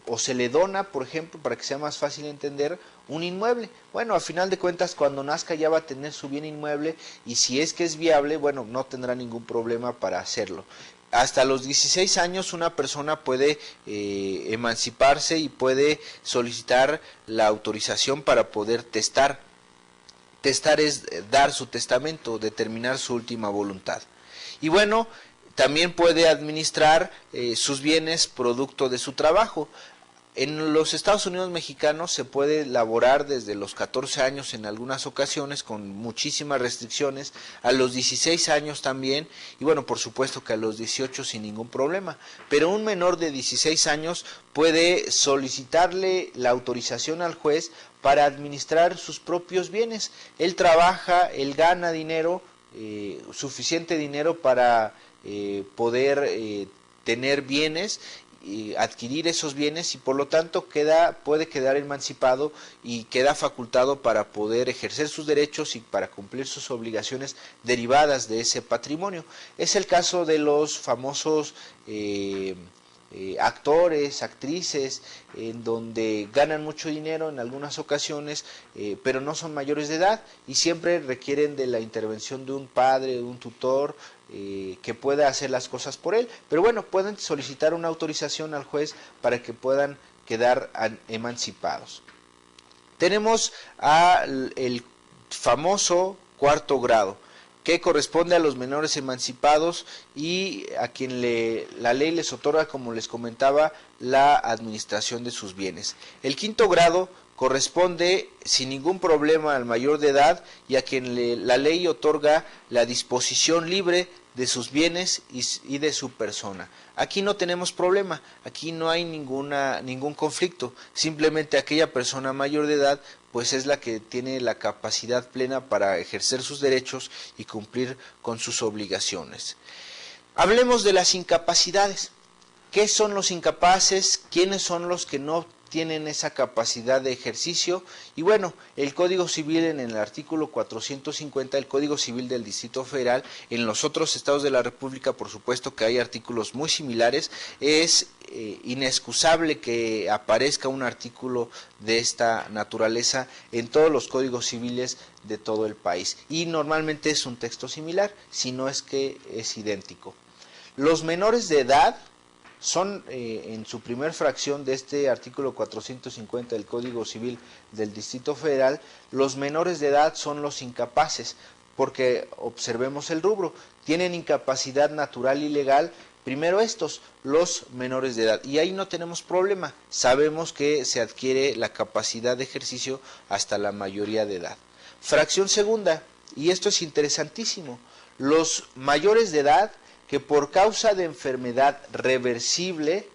o se le dona, por ejemplo, para que sea más fácil entender, un inmueble. Bueno, a final de cuentas, cuando nazca ya va a tener su bien inmueble y si es que es viable, bueno, no tendrá ningún problema para hacerlo. Hasta los 16 años una persona puede emanciparse y puede solicitar la autorización para poder testar. Testar es dar su testamento, determinar su última voluntad. Y bueno, también puede administrar sus bienes producto de su trabajo. En los Estados Unidos mexicanos se puede laborar desde los 14 años en algunas ocasiones con muchísimas restricciones, a los 16 años también, y bueno, por supuesto que a los 18 sin ningún problema, pero un menor de 16 años puede solicitarle la autorización al juez para administrar sus propios bienes. Él trabaja, él gana dinero, suficiente dinero para poder tener bienes y adquirir esos bienes y por lo tanto puede quedar emancipado y queda facultado para poder ejercer sus derechos y para cumplir sus obligaciones derivadas de ese patrimonio. Es el caso de los famosos actores, actrices, en donde ganan mucho dinero en algunas ocasiones, pero no son mayores de edad y siempre requieren de la intervención de un padre, de un tutor, que pueda hacer las cosas por él. Pero bueno, pueden solicitar una autorización al juez para que puedan quedar emancipados. Tenemos el famoso cuarto grado, que corresponde a los menores emancipados y a quien la ley les otorga, como les comentaba, la administración de sus bienes. El quinto grado corresponde sin ningún problema al mayor de edad y a quien la ley otorga la disposición libre de sus bienes y de su persona. Aquí no tenemos problema, aquí no hay ningún conflicto, simplemente aquella persona mayor de edad pues es la que tiene la capacidad plena para ejercer sus derechos y cumplir con sus obligaciones. Hablemos de las incapacidades. ¿Qué son los incapaces? ¿Quiénes son los que no tienen esa capacidad de ejercicio. Y bueno, el Código Civil en el artículo 450, el Código Civil del Distrito Federal, en los otros estados de la República, por supuesto que hay artículos muy similares, es inexcusable que aparezca un artículo de esta naturaleza en todos los códigos civiles de todo el país. Y normalmente es un texto similar, si no es que es idéntico. Los menores de edad son, en su primer fracción de este artículo 450 del Código Civil del Distrito Federal, los menores de edad son los incapaces, porque observemos el rubro, tienen incapacidad natural y legal, primero estos, los menores de edad, y ahí no tenemos problema, sabemos que se adquiere la capacidad de ejercicio hasta la mayoría de edad. Fracción segunda, y esto es interesantísimo, los mayores de edad que por causa de enfermedad reversible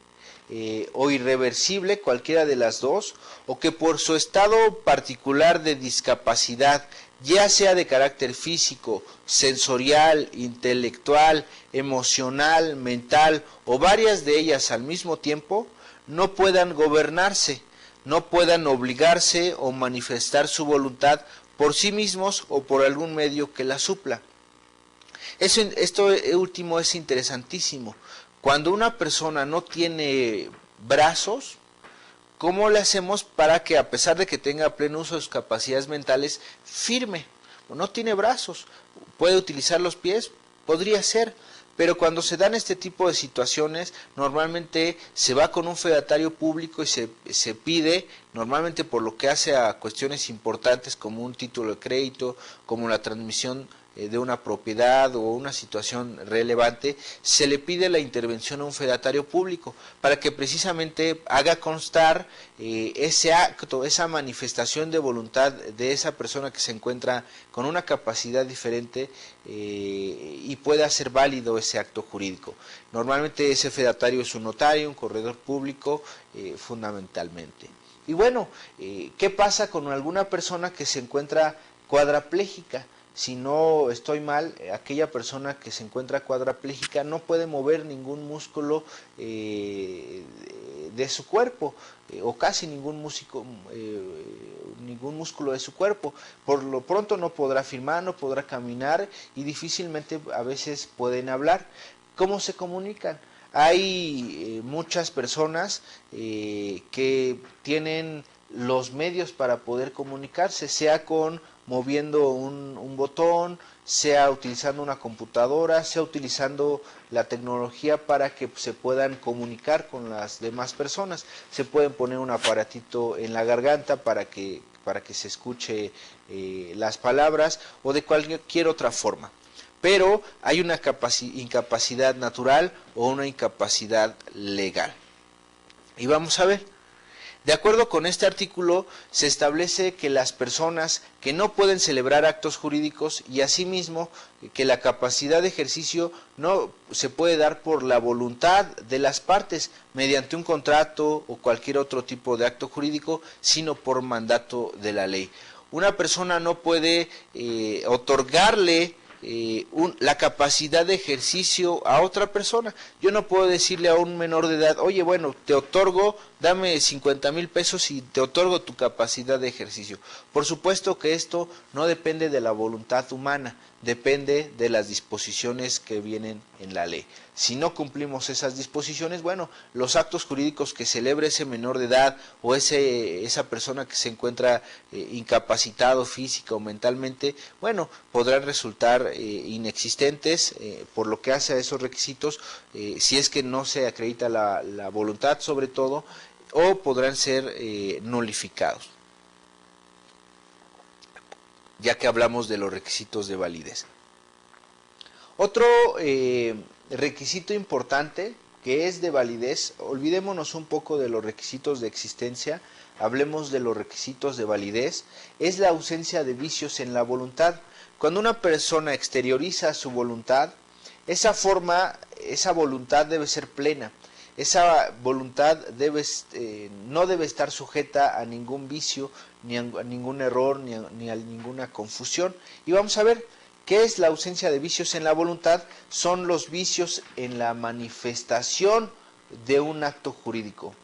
o irreversible, cualquiera de las dos, o que por su estado particular de discapacidad, ya sea de carácter físico, sensorial, intelectual, emocional, mental o varias de ellas al mismo tiempo, no puedan gobernarse, no puedan obligarse o manifestar su voluntad por sí mismos o por algún medio que la supla. Esto último es interesantísimo. Cuando una persona no tiene brazos, ¿cómo le hacemos para que, a pesar de que tenga pleno uso de sus capacidades mentales, firme? No tiene brazos, puede utilizar los pies, podría ser, pero cuando se dan este tipo de situaciones, normalmente se va con un fedatario público y se pide, normalmente por lo que hace a cuestiones importantes como un título de crédito, como la transmisión de una propiedad o una situación relevante, se le pide la intervención a un fedatario público para que precisamente haga constar ese acto, esa manifestación de voluntad de esa persona que se encuentra con una capacidad diferente y pueda hacer válido ese acto jurídico. Normalmente ese fedatario es un notario, un corredor público, fundamentalmente. Y bueno, ¿qué pasa con alguna persona que se encuentra cuadraplégica? Si no estoy mal, aquella persona que se encuentra cuadraplégica no puede mover ningún músculo de su cuerpo o casi ningún músculo de su cuerpo. Por lo pronto no podrá firmar, no podrá caminar y difícilmente a veces pueden hablar. ¿Cómo se comunican? Hay muchas personas que tienen los medios para poder comunicarse, sea moviendo un botón, sea utilizando una computadora, sea utilizando la tecnología para que se puedan comunicar con las demás personas. Se pueden poner un aparatito en la garganta para que se escuche las palabras o de cualquier otra forma. Pero hay una incapacidad natural o una incapacidad legal. Y vamos a ver. De acuerdo con este artículo, se establece que las personas que no pueden celebrar actos jurídicos y asimismo que la capacidad de ejercicio no se puede dar por la voluntad de las partes mediante un contrato o cualquier otro tipo de acto jurídico, sino por mandato de la ley. Una persona no puede otorgarle la capacidad de ejercicio a otra persona. Yo no puedo decirle a un menor de edad, oye, bueno, te otorgo, dame 50,000 pesos y te otorgo tu capacidad de ejercicio. Por supuesto que esto no depende de la voluntad humana, depende de las disposiciones que vienen en la ley. Si no cumplimos esas disposiciones, bueno, los actos jurídicos que celebre ese menor de edad o esa persona que se encuentra incapacitado física o mentalmente, bueno, podrán resultar inexistentes por lo que hace a esos requisitos, si es que no se acredita la voluntad sobre todo, o podrán ser nulificados, ya que hablamos de los requisitos de validez. Otro requisito importante que es de validez, olvidémonos un poco de los requisitos de existencia, hablemos de los requisitos de validez, es la ausencia de vicios en la voluntad. Cuando una persona exterioriza su voluntad, esa voluntad debe ser plena. Esa voluntad no debe estar sujeta a ningún vicio, ni a ningún error, ni a ninguna confusión. Y vamos a ver, ¿qué es la ausencia de vicios en la voluntad? Son los vicios en la manifestación de un acto jurídico.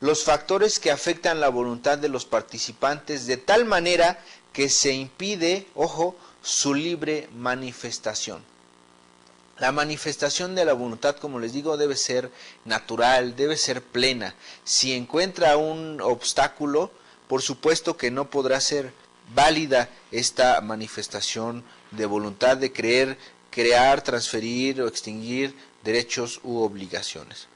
los factores que afectan la voluntad de los participantes de tal manera que se impide, ojo, su libre manifestación. La manifestación de la voluntad, como les digo, debe ser natural, debe ser plena. Si encuentra un obstáculo, por supuesto que no podrá ser válida esta manifestación de voluntad de crear, transferir o extinguir derechos u obligaciones.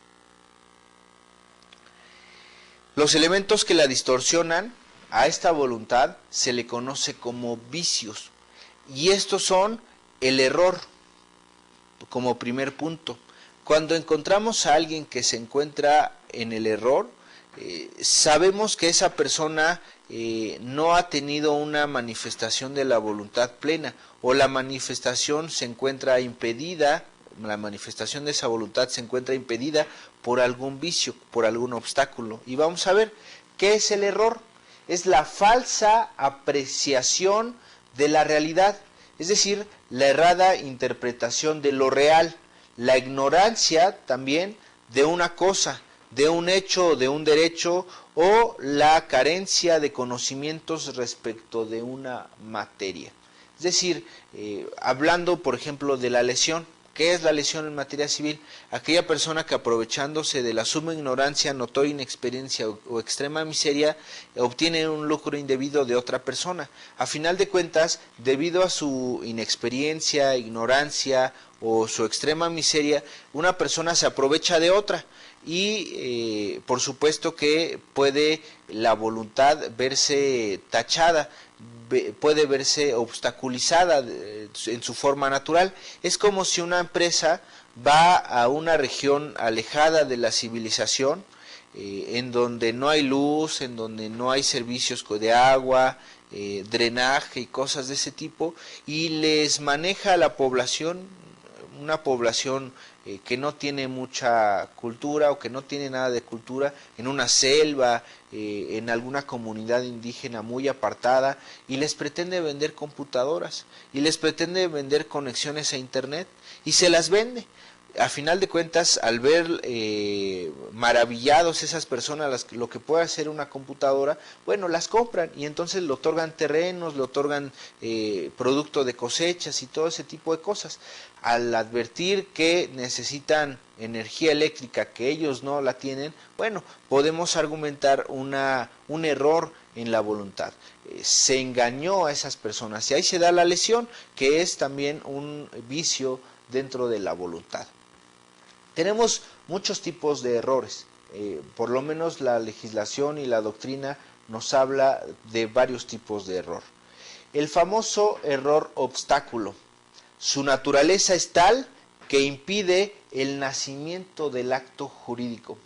Los elementos que la distorsionan a esta voluntad se le conoce como vicios, y estos son el error como primer punto. Cuando encontramos a alguien que se encuentra en el error, sabemos que esa persona no ha tenido una manifestación de la voluntad plena, o la manifestación se encuentra impedida, la manifestación de esa voluntad se encuentra impedida por algún vicio, por algún obstáculo. Y vamos a ver, ¿qué es el error? Es la falsa apreciación de la realidad, es decir, la errada interpretación de lo real, la ignorancia también de una cosa, de un hecho, de un derecho, o la carencia de conocimientos respecto de una materia. Es decir, hablando por ejemplo de la lesión, ¿qué es la lesión en materia civil? Aquella persona que, aprovechándose de la suma ignorancia, notoria inexperiencia o extrema miseria, obtiene un lucro indebido de otra persona. A final de cuentas, debido a su inexperiencia, ignorancia o su extrema miseria, una persona se aprovecha de otra, y por supuesto que puede la voluntad verse tachada, puede verse obstaculizada en su forma natural. Es como si una empresa va a una región alejada de la civilización, en donde no hay luz, en donde no hay servicios de agua, drenaje y cosas de ese tipo, y les maneja a la población, una población que no tiene mucha cultura o que no tiene nada de cultura, en una selva, en alguna comunidad indígena muy apartada, y les pretende vender computadoras, y les pretende vender conexiones a internet, y se las vende. A final de cuentas, al ver maravillados esas personas lo que puede hacer una computadora, bueno, las compran, y entonces le otorgan terrenos, le otorgan producto de cosechas y todo ese tipo de cosas. Al advertir que necesitan energía eléctrica, que ellos no la tienen, bueno, podemos argumentar un error en la voluntad. Se engañó a esas personas, y ahí se da la lesión, que es también un vicio dentro de la voluntad. Tenemos muchos tipos de errores, por lo menos la legislación y la doctrina nos habla de varios tipos de error. El famoso error obstáculo. Su naturaleza es tal que impide el nacimiento del acto jurídico.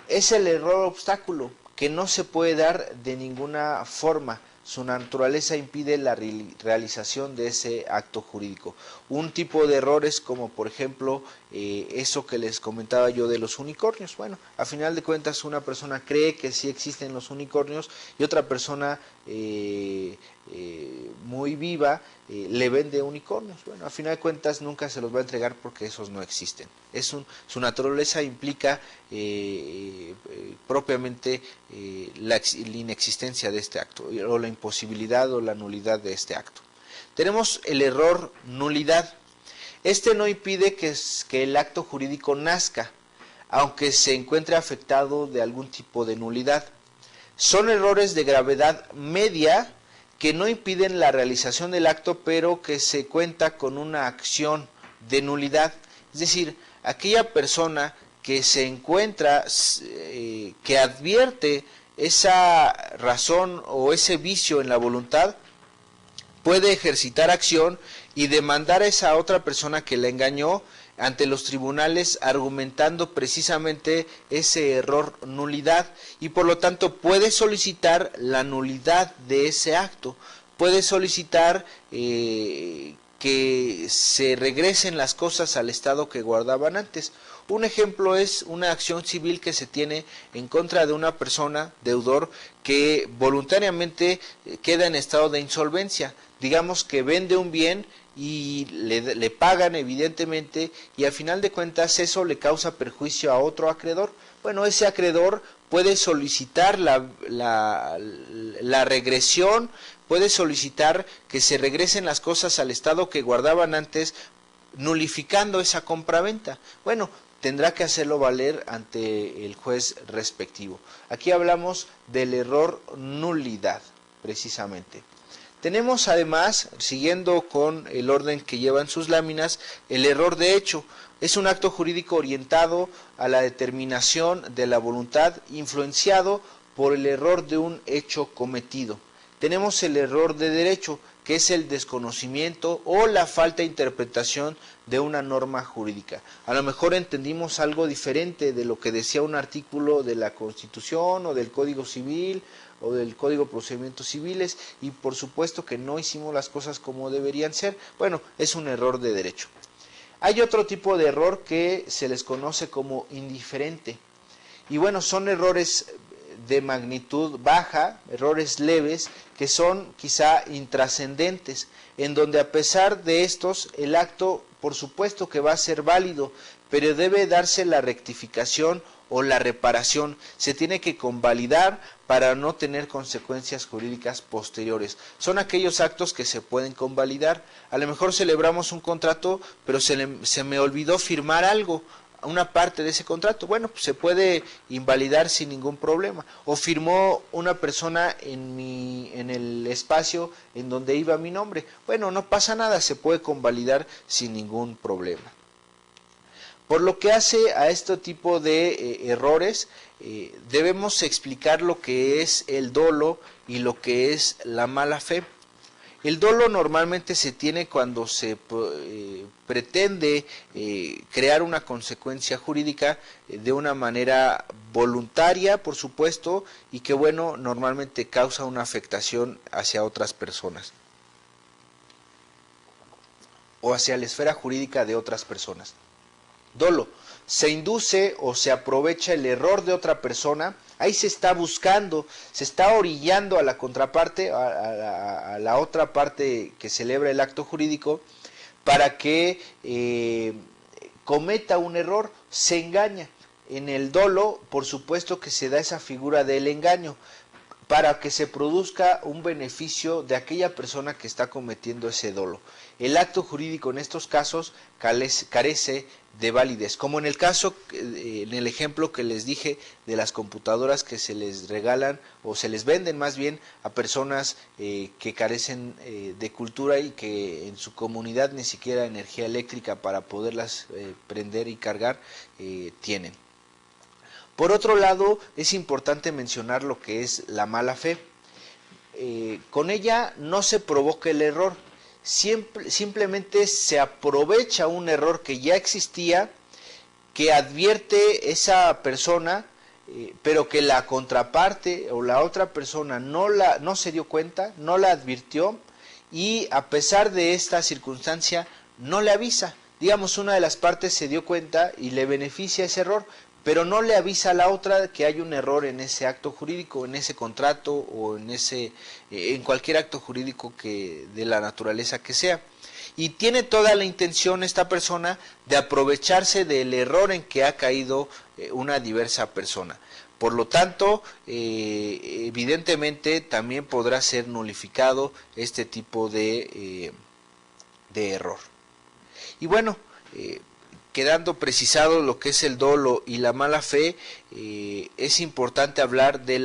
Es el error obstáculo que no se puede dar de ninguna forma. Su naturaleza impide la realización de ese acto jurídico. Un tipo de errores como por ejemplo eso que les comentaba yo de los unicornios. Bueno, a final de cuentas una persona cree que sí existen los unicornios, y otra persona muy viva le vende unicornios. Bueno, a final de cuentas nunca se los va a entregar porque esos no existen. Su naturaleza implica propiamente la inexistencia de este acto, o la imposibilidad o la nulidad de este acto. Tenemos el error nulidad. Este no impide que el acto jurídico nazca, aunque se encuentre afectado de algún tipo de nulidad. Son errores de gravedad media que no impiden la realización del acto, pero que se cuenta con una acción de nulidad. Es decir, aquella persona que se encuentra, que advierte esa razón o ese vicio en la voluntad, puede ejercitar acción y demandar a esa otra persona que la engañó ante los tribunales, argumentando precisamente ese error nulidad, y por lo tanto puede solicitar la nulidad de ese acto, puede solicitar que se regresen las cosas al estado que guardaban antes. Un ejemplo es una acción civil que se tiene en contra de una persona, deudor, que voluntariamente queda en estado de insolvencia. Digamos que vende un bien y le pagan evidentemente, y al final de cuentas eso le causa perjuicio a otro acreedor. Bueno, ese acreedor puede solicitar la regresión, puede solicitar que se regresen las cosas al estado que guardaban antes, nulificando esa compraventa. Bueno, tendrá que hacerlo valer ante el juez respectivo. Aquí hablamos del error nulidad, precisamente. Tenemos además, siguiendo con el orden que llevan sus láminas, el error de hecho. Es un acto jurídico orientado a la determinación de la voluntad, influenciado por el error de un hecho cometido. Tenemos el error de derecho, que es el desconocimiento o la falta de interpretación de una norma jurídica. A lo mejor entendimos algo diferente de lo que decía un artículo de la Constitución o del Código Civil o del Código de Procedimientos Civiles, y por supuesto que no hicimos las cosas como deberían ser. Bueno, es un error de derecho. Hay otro tipo de error que se les conoce como indiferente, y bueno, son errores de magnitud baja, errores leves, que son quizá intrascendentes, en donde a pesar de estos, el acto por supuesto que va a ser válido, pero debe darse la rectificación o la reparación, se tiene que convalidar para no tener consecuencias jurídicas posteriores. Son aquellos actos que se pueden convalidar. A lo mejor celebramos un contrato, pero se me olvidó firmar algo, una parte de ese contrato. Bueno, pues se puede invalidar sin ningún problema. O firmó una persona en el espacio en donde iba mi nombre. Bueno, no pasa nada, se puede convalidar sin ningún problema. Por lo que hace a este tipo de errores, debemos explicar lo que es el dolo y lo que es la mala fe. El dolo normalmente se tiene cuando se pretende crear una consecuencia jurídica de una manera voluntaria, por supuesto, y que bueno, normalmente causa una afectación hacia otras personas o hacia la esfera jurídica de otras personas. Dolo, se induce o se aprovecha el error de otra persona, ahí se está buscando, se está orillando a la contraparte, a la otra parte que celebra el acto jurídico, para que cometa un error, se engaña. En el dolo, por supuesto que se da esa figura del engaño, para que se produzca un beneficio de aquella persona que está cometiendo ese dolo. El acto jurídico en estos casos carece de validez, como en el caso, en el ejemplo que les dije de las computadoras que se les regalan o se les venden más bien a personas que carecen de cultura y que en su comunidad ni siquiera energía eléctrica para poderlas prender y cargar tienen. Por otro lado, es importante mencionar lo que es la mala fe. Con ella no se provoca el error, simplemente se aprovecha un error que ya existía, que advierte esa persona, pero que la contraparte o la otra persona no se dio cuenta, no la advirtió, y a pesar de esta circunstancia no le avisa. Digamos, una de las partes se dio cuenta y le beneficia ese error, pero no le avisa a la otra que hay un error en ese acto jurídico, en ese contrato o en cualquier acto jurídico de la naturaleza que sea. Y tiene toda la intención esta persona de aprovecharse del error en que ha caído una diversa persona. Por lo tanto, evidentemente también podrá ser nulificado este tipo de error. Y bueno, quedando precisado lo que es el dolo y la mala fe, es importante hablar de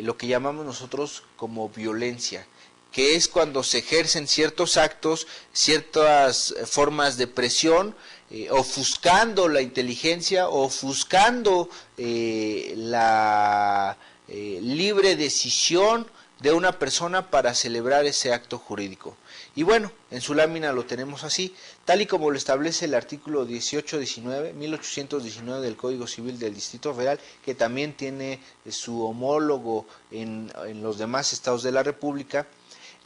lo que llamamos nosotros como violencia, que es cuando se ejercen ciertos actos, ciertas formas de presión, ofuscando la inteligencia, ofuscando la libre decisión de una persona para celebrar ese acto jurídico. Y bueno, en su lámina lo tenemos así, tal y como lo establece el artículo 1819 del Código Civil del Distrito Federal, que también tiene su homólogo en los demás estados de la República.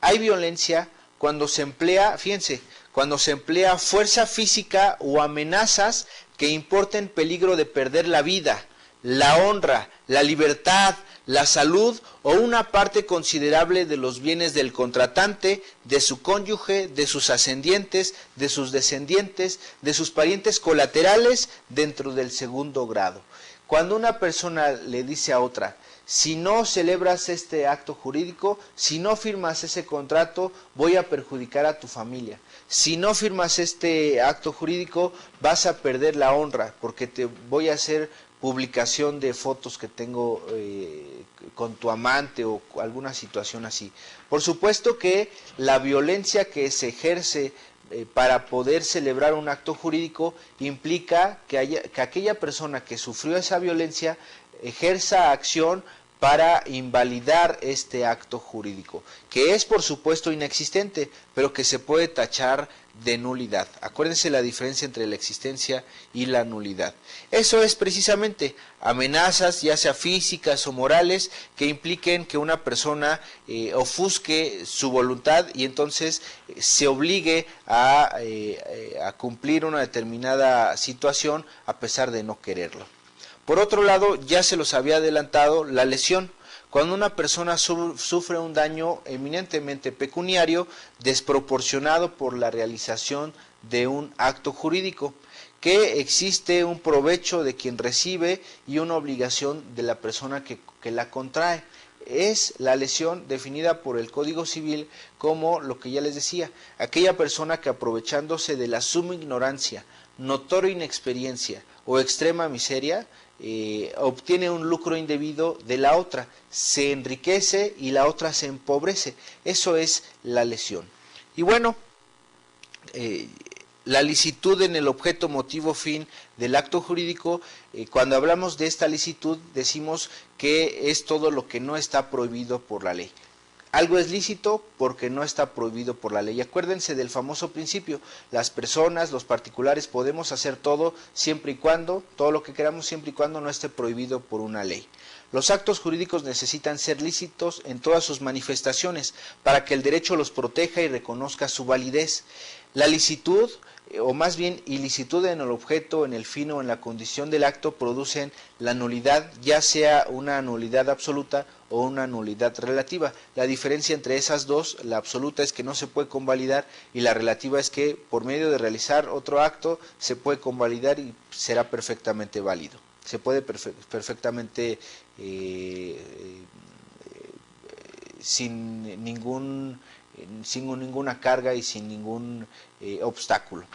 Hay violencia cuando se emplea, fíjense, cuando se emplea fuerza física o amenazas que importen peligro de perder la vida, la honra, la libertad, la salud o una parte considerable de los bienes del contratante, de su cónyuge, de sus ascendientes, de sus descendientes, de sus parientes colaterales dentro del segundo grado. Cuando una persona le dice a otra, si no celebras este acto jurídico, si no firmas ese contrato, voy a perjudicar a tu familia. Si no firmas este acto jurídico, vas a perder la honra, porque te voy a hacer publicación de fotos que tengo con tu amante o alguna situación así. Por supuesto que la violencia que se ejerce para poder celebrar un acto jurídico implica que aquella persona que sufrió esa violencia ejerza acción para invalidar este acto jurídico, que es por supuesto inexistente, pero que se puede tachar de nulidad. Acuérdense la diferencia entre la existencia y la nulidad. Eso es precisamente amenazas, ya sea físicas o morales, que impliquen que una persona ofusque su voluntad y entonces se obligue a cumplir una determinada situación a pesar de no quererlo. Por otro lado, ya se los había adelantado, la lesión. Cuando una persona sufre un daño eminentemente pecuniario desproporcionado por la realización de un acto jurídico, que existe un provecho de quien recibe y una obligación de la persona que la contrae. Es la lesión definida por el Código Civil como lo que ya les decía, aquella persona que aprovechándose de la suma ignorancia, notoria inexperiencia o extrema miseria, obtiene un lucro indebido de la otra, se enriquece y la otra se empobrece. Eso es la lesión. Y bueno, la licitud en el objeto, motivo, fin del acto jurídico, cuando hablamos de esta licitud decimos que es todo lo que no está prohibido por la ley. Algo es lícito porque no está prohibido por la ley. Acuérdense del famoso principio, las personas, los particulares podemos hacer todo siempre y cuando, todo lo que queramos siempre y cuando no esté prohibido por una ley. Los actos jurídicos necesitan ser lícitos en todas sus manifestaciones para que el derecho los proteja y reconozca su validez. La licitud, o más bien ilicitud en el objeto, en el fin o en la condición del acto producen la nulidad, ya sea una nulidad absoluta o una nulidad relativa. La diferencia entre esas dos, la absoluta es que no se puede convalidar y la relativa es que por medio de realizar otro acto se puede convalidar y será perfectamente válido. Se puede perfectamente sin ninguna carga y sin ningún obstáculo.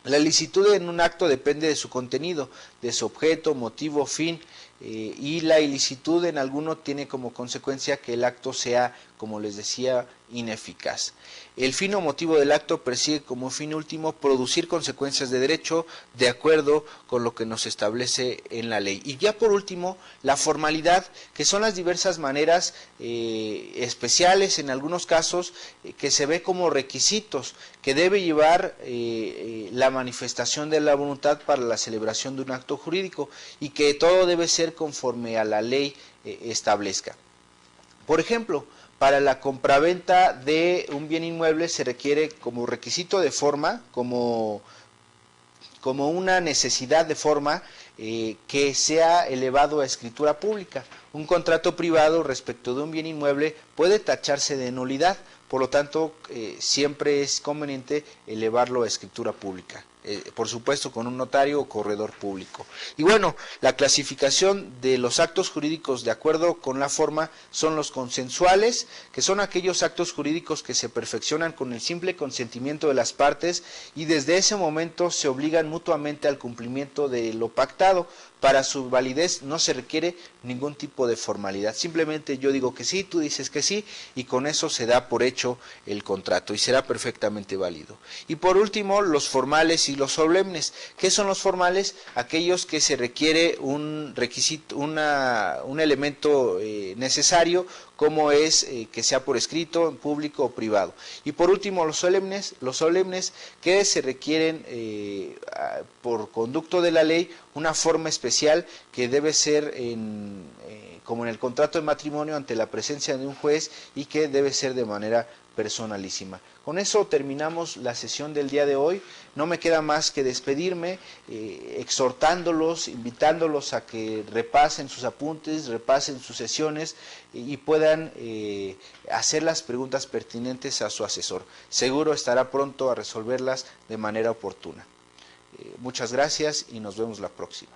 La licitud en un acto depende de su contenido, de su objeto, motivo, fin, y la ilicitud en alguno tiene como consecuencia que el acto sea, como les decía, ineficaz. El fin o motivo del acto persigue como fin último producir consecuencias de derecho de acuerdo con lo que nos establece en la ley. Y ya por último, la formalidad, que son las diversas maneras especiales en algunos casos que se ve como requisitos que debe llevar la manifestación de la voluntad para la celebración de un acto jurídico y que todo debe ser conforme a la ley establezca. Por ejemplo, para la compraventa de un bien inmueble se requiere como requisito de forma, como una necesidad de forma, que sea elevado a escritura pública. Un contrato privado respecto de un bien inmueble puede tacharse de nulidad, por lo tanto siempre es conveniente elevarlo a escritura pública. Por supuesto con un notario o corredor público. Y bueno, la clasificación de los actos jurídicos de acuerdo con la forma son los consensuales, que son aquellos actos jurídicos que se perfeccionan con el simple consentimiento de las partes y desde ese momento se obligan mutuamente al cumplimiento de lo pactado. Para su validez no se requiere ningún tipo de formalidad, simplemente yo digo que sí, tú dices que sí y con eso se da por hecho el contrato y será perfectamente válido. Y por último, los formales y los solemnes. ¿Qué son los formales? Aquellos que se requiere un requisito, un elemento necesario, como es que sea por escrito, en público o privado. Y por último, los solemnes que se requieren por conducto de la ley una forma especial que debe ser como en el contrato de matrimonio ante la presencia de un juez y que debe ser de manera personalísima. Con eso terminamos la sesión del día de hoy. No me queda más que despedirme, exhortándolos, invitándolos a que repasen sus apuntes, repasen sus sesiones y puedan hacer las preguntas pertinentes a su asesor. Seguro estará pronto a resolverlas de manera oportuna. Muchas gracias y nos vemos la próxima.